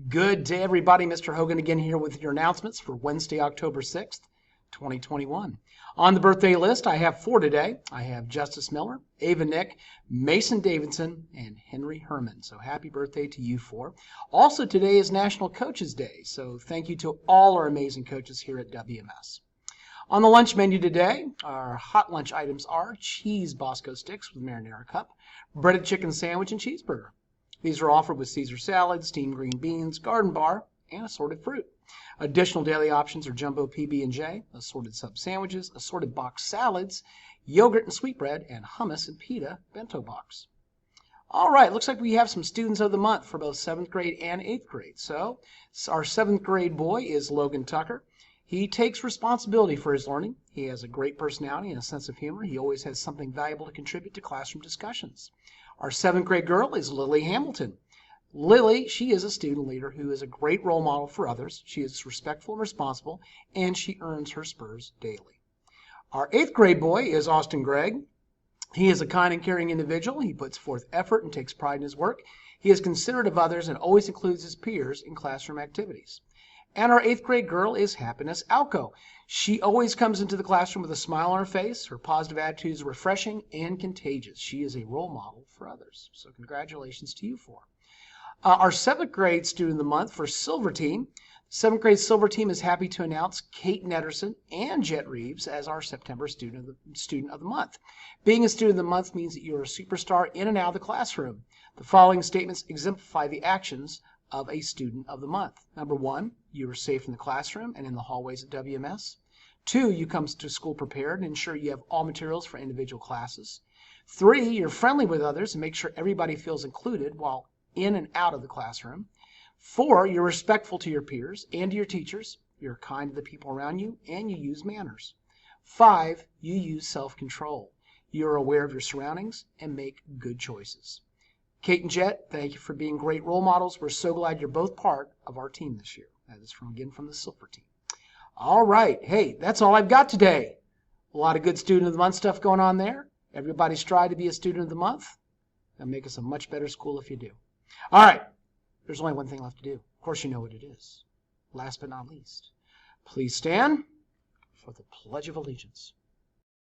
Good day, everybody. Mr. Hogan again here with your announcements for Wednesday, October 6th, 2021. On the birthday list, I have four today. I have Justice Miller, Ava Nick, Mason Davidson, and Henry Herman. So happy birthday to you four. Also, today is National Coaches Day, so thank you to all our amazing coaches here at WMS. On the lunch menu today, our hot lunch items are cheese Bosco sticks with marinara cup, breaded chicken sandwich, and cheeseburger. These are offered with Caesar salad, steamed green beans, garden bar, and assorted fruit. Additional daily options are jumbo PB&J, assorted sub sandwiches, assorted box salads, yogurt and sweetbread, and hummus and pita bento box. All right, looks like we have some students of the month for both 7th grade and 8th grade. So our 7th grade boy is Logan Tucker. He takes responsibility for his learning. He has a great personality and a sense of humor. He always has something valuable to contribute to classroom discussions. Our 7th grade girl is Lily Hamilton. Lily, she is a student leader who is a great role model for others. She is respectful and responsible, and she earns her spurs daily. Our 8th grade boy is Austin Gregg. He is a kind and caring individual. He puts forth effort and takes pride in his work. He is considerate of others and always includes his peers in classroom activities. And our 8th grade girl is Happiness Alco. She always comes into the classroom with a smile on her face. Her positive attitude is refreshing and contagious. She is a role model for others. So congratulations to you four. Our 7th grade student of the month for Silver Team. 7th grade Silver Team is happy to announce Kate Netterson and Jet Reeves as our September student of the month. Being a student of the month means that you're a superstar in and out of the classroom. The following statements exemplify the actions of a student of the month. Number 1, you are safe in the classroom and in the hallways at WMS. 2, you come to school prepared and ensure you have all materials for individual classes. 3, you're friendly with others and make sure everybody feels included while in and out of the classroom. 4, you're respectful to your peers and to your teachers. You're kind to the people around you and you use manners. 5, you use self-control. You're aware of your surroundings and make good choices. Kate and Jet, thank you for being great role models. We're so glad you're both part of our team this year. That is from the Silver Team. All right. Hey, that's all I've got today. A lot of good Student of the Month stuff going on there. Everybody strive to be a Student of the Month. That'll make us a much better school if you do. All right. There's only one thing left to do. Of course, you know what it is. Last but not least, please stand for the Pledge of Allegiance.